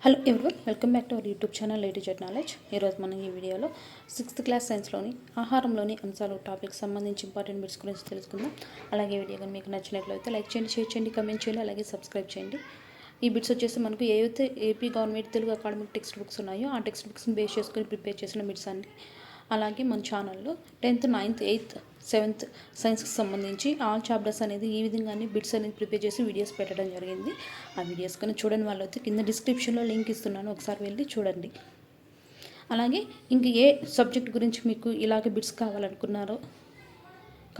Hello everyone, welcome back to our YouTube channel lady jet knowledge. ఈరోజు మనం ఈ వీడియోలో 6th క్లాస్ సైన్స్లోని ఆహారంలోని అంశాలు టాపిక్ సంబంధించి ఇంపార్టెంట్ బిట్స్ గురించి తెలుసుకుందాం. అలాగే వీడియో కానీ మీకు నచ్చినట్లయితే లైక్ చేయండి, షేర్ చేయండి, కమెంట్ చేయండి, అలాగే సబ్స్క్రైబ్ చేయండి. ఈ బిట్స్ వచ్చేసి మనకు ఏవైతే AP government Telugu academic text books ఉన్నాయో ఆ టెక్స్ట్ బుక్స్ని బేస్ చేసుకొని ప్రిపేర్ చేసిన బిట్స్ అండి. అలాగే మన ఛానల్లో 10th, 9th, 8th, 7th సైన్స్కి సంబంధించి ఆల్ చాప్టర్స్ అనేది ఈ విధంగానే బిట్స్ అనేది ప్రిపేర్ చేసి వీడియోస్ పెట్టడం జరిగింది. ఆ వీడియోస్ కానీ చూడని వాళ్ళైతే కింద డిస్క్రిప్షన్లో లింక్ ఇస్తున్నాను, ఒకసారి వెళ్ళి చూడండి. అలాగే ఇంక ఏ సబ్జెక్ట్ గురించి మీకు ఇలాగే బిట్స్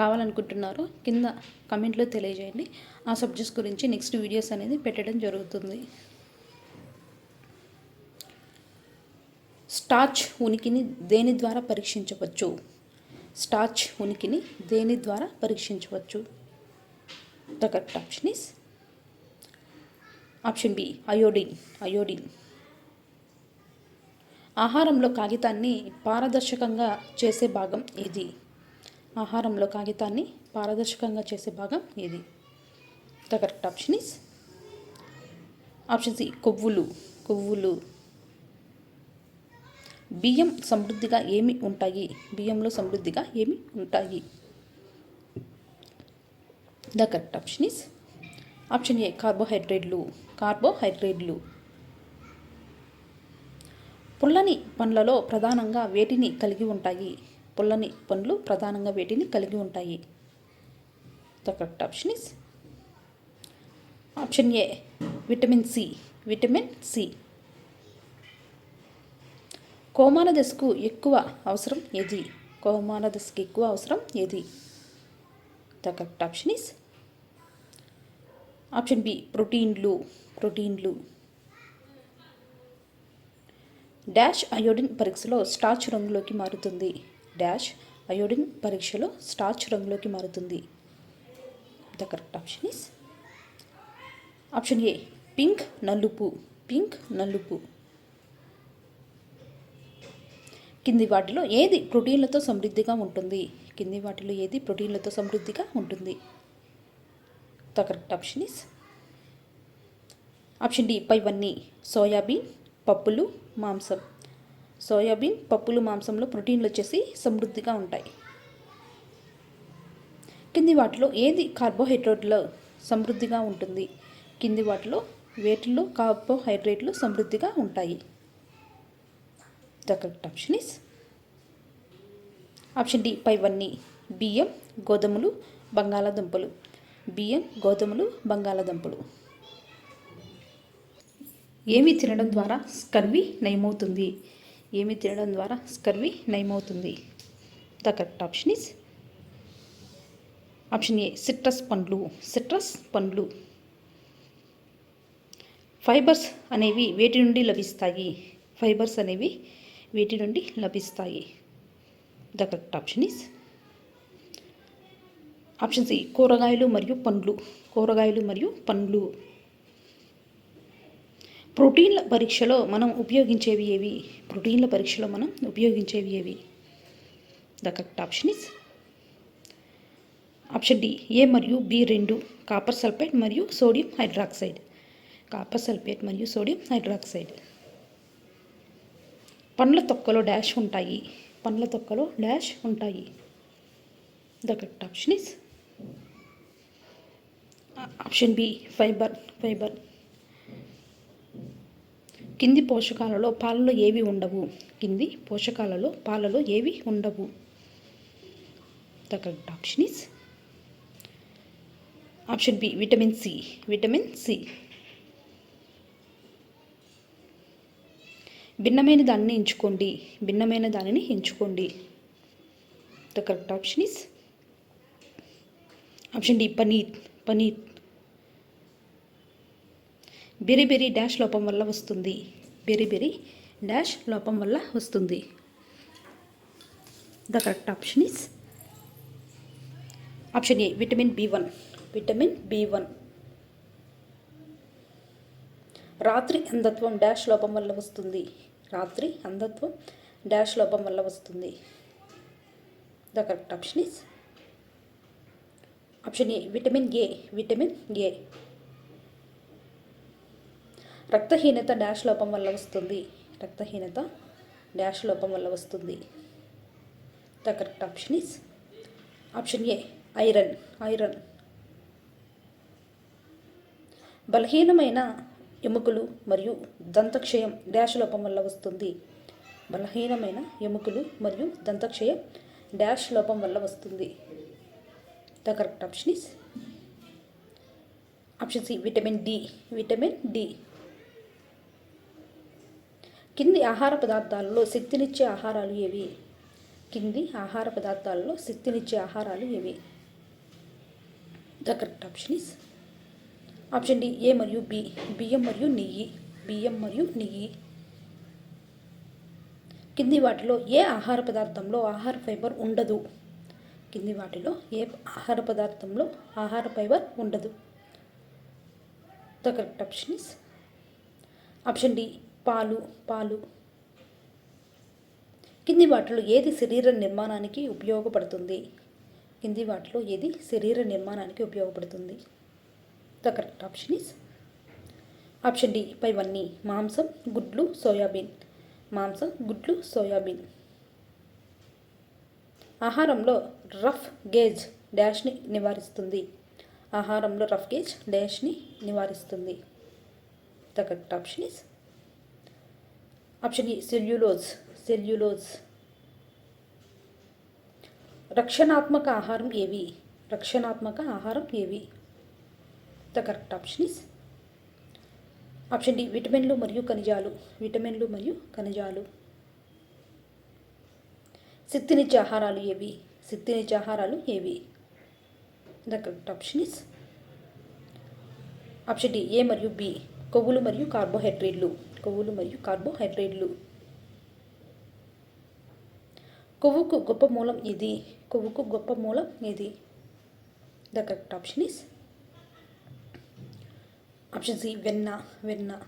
కావాలనుకుంటున్నారో కింద కమెంట్లో తెలియజేయండి. ఆ సబ్జెక్ట్స్ గురించి నెక్స్ట్ వీడియోస్ అనేది పెట్టడం జరుగుతుంది. స్టార్చ్ ఉనికిని దేని ద్వారా పరీక్షించవచ్చు? స్టార్చ్ ఉనికిని దేని ద్వారా పరీక్షించవచ్చు? The correct option is option b, iodine. ఆహారంలో కాగితాన్ని పారదర్శకంగా చేసే భాగం ఏది? ఆహారంలో కాగితాన్ని పారదర్శకంగా చేసే భాగం ఏది? The correct option is option c, కొవ్వులు. బియ్యం సమృద్ధిగా ఏమి ఉంటాయి? బియ్యంలో సమృద్ధిగా ఏమి ఉంటాయి? The correct option is option a, కార్బోహైడ్రేట్లు. పుల్లని పండ్లలో ప్రధానంగా వేటిని కలిగి ఉంటాయి? పుల్లని పండ్లు ప్రధానంగా వేటిని కలిగి ఉంటాయి? The correct option is option A, vitamin C. కోమాల దశకు ఎక్కువ అవసరం ఏది? The correct option is option B, ప్రోటీన్లు. డాష్ అయోడిన్ పరీక్షలో స్టార్చ్ రంగులోకి మారుతుంది? The correct option is option A, pink నలుపు. కింది వాటిలో ఏది ప్రోటీన్లతో సమృద్ధిగా ఉంటుంది? The correct option is option D, పైవన్నీ. సోయాబీన్, పప్పులు, మాంసంలో ప్రోటీన్లు వచ్చేసి సమృద్ధిగా ఉంటాయి. కింది వాటిలో ఏది కార్బోహైడ్రేట్లో సమృద్ధిగా ఉంటుంది? వేటిల్లో కార్బోహైడ్రేట్లు సమృద్ధిగా ఉంటాయి? The correct option is option D, పైవన్నీ. బియ్యం, గోధుమలు, బంగాళాదుంపలు. ఏమి తినడం ద్వారా స్కర్వీ నయమవుతుంది? The correct option is option A, citrus పండ్లు. ఫైబర్స్ అనేవి వేటి నుండి లభిస్తాయి? The correct option is option C, కూరగాయలు మరియు పండ్లు. ప్రోటీన్ల పరీక్షలో మనం ఉపయోగించేవి ఏవి? The correct option is option D, A మరియు బి రెండు, కాపర్ సల్ఫేట్ మరియు సోడియం హైడ్రాక్సైడ్. పండ్ల తొక్కలో డాష్ ఉంటాయి? The correct option is option B, fibre. కింది పోషకాలలో పాలలో ఏవి ఉండవు? The correct option is option B, vitamin C. భిన్నమైన దానిని ఎంచుకోండి. The correct option is option D, paneer. బెరి డాష్ లోపం వల్ల వస్తుంది? The correct option is option A, vitamin B one. రాత్రి అంధత్వం డాష్ లోపం వల్ల వస్తుంది? The correct option is option A, vitamin A. రక్తహీనత డాష్ లోపం వల్ల వస్తుంది. రక్తహీనత డాష్ లోపం వల్ల వస్తుంది. The correct option is option A iron. Iron. బలహీనమైన ఎముకలు మరియు దంతక్షయం డాష్ లోపం వల్ల వస్తుంది. బలహీనమైన ఎముకలు మరియు దంతక్షయం డాష్ లోపం వల్ల వస్తుంది. The correct option is option c vitamin d. Vitamin d. కింది ఆహార పదార్థాలలో శక్తినిచ్చే ఆహారాలు ఏవి? కింది ఆహార పదార్థాలలో శక్తినిచ్చే ఆహారాలు ఏవి? The correct option is option D A మరియు బి. బియ్యం మరియు నెయ్యి. బియ్యం మరియు నెయ్యి. కింది వాటిలో ఏ ఆహార పదార్థంలో ఆహార ఫైబర్ ఉండదు? కింది వాటిలో ఏ ఆహార పదార్థంలో ఆహార ఫైబర్ ఉండదు? The correct option is option d పాలు. పాలు. కింది వాటిలో ఏది శరీర నిర్మాణానికి ఉపయోగపడుతుంది? కింది వాటిలో ఏది శరీర నిర్మాణానికి ఉపయోగపడుతుంది? The correct option is option D పైవన్నీ. మాంసం, గుడ్లు, సోయాబీన్. మాంసం, గుడ్లు, సోయాబీన్. ఆహారంలో రఫ్ గేజ్ డాష్ని నివారిస్తుంది. ఆహారంలో రఫ్ గేజ్ డాష్ని నివారిస్తుంది. The correct option is option e cellulose. Cellulose. రక్షణాత్మక ఆహారం ఏవి? రక్షణాత్మక ఆహారం ఏవి? The correct option is option d విటమిన్లు మరియు ఖనిజాలు. విటమిన్లు మరియు ఖనిజాలు. శక్తినిచ్చే ఆహారాలు ఏవి? శక్తినిచ్చే ఆహారాలు ఏవి? The correct option is option D A మరియు బి. కొవ్వులు మరియు కార్బోహైడ్రేట్లు. కొవ్వులు మరియు కార్బోహైడ్రేట్లు. కొవ్వుకు గొప్ప మూలం ఏది? కొవ్వుకు గొప్ప మూలం ఏది? The correct option is option c వెన్న. వెన్న.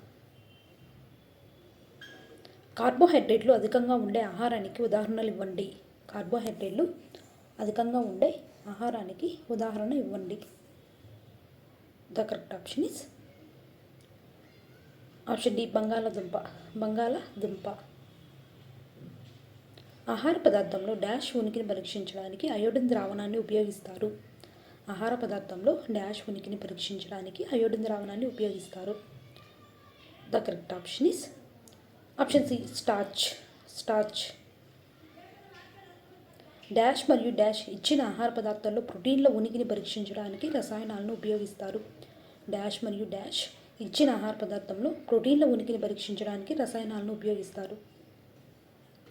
కార్బోహైడ్రేట్లు అధికంగా ఉండే ఆహారానికి ఉదాహరణలు ఇవ్వండి. కార్బోహైడ్రేట్లు అధికంగా ఉండే ఆహారానికి ఉదాహరణ ఇవ్వండి. The correct option is option d బంగాళాదుంప. బంగాళాదుంప. ఆహార పదార్థంలో డాష్ ఉనికిని పరీక్షించడానికి అయోడిన్ ద్రావణాన్ని ఉపయోగిస్తారు. ఆహార పదార్థంలో డాష్ ఉనికిని పరీక్షించడానికి అయోడిన్ ద్రావణాన్ని ఉపయోగిస్తారు. The correct option is option c starch. Starch. Dash మరియు డాష్ ఇచ్చిన ఆహార పదార్థాల్లో ప్రోటీన్ల ఉనికిని పరీక్షించడానికి రసాయనాలను ఉపయోగిస్తారు. డాష్ మరియు డాష్ ఇచ్చిన ఆహార పదార్థంలో ప్రోటీన్ల ఉనికిని పరీక్షించడానికి రసాయనాలను ఉపయోగిస్తారు.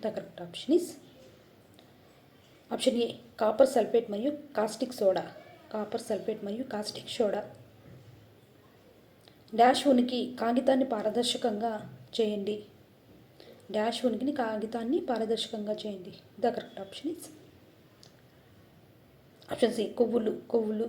The correct option is option a copper sulphate మరియు కాస్టిక్ సోడా. కాపర్ సల్ఫేట్ మరియు కాస్టిక్ సోడా. డాష్ ఉనికి కాగితాన్ని పారదర్శకంగా చేయండి. డాష్ ఉనికిని కాగితాన్ని పారదర్శకంగా చేయండి. The correct option is option c కొవ్వులు. కొవ్వులు.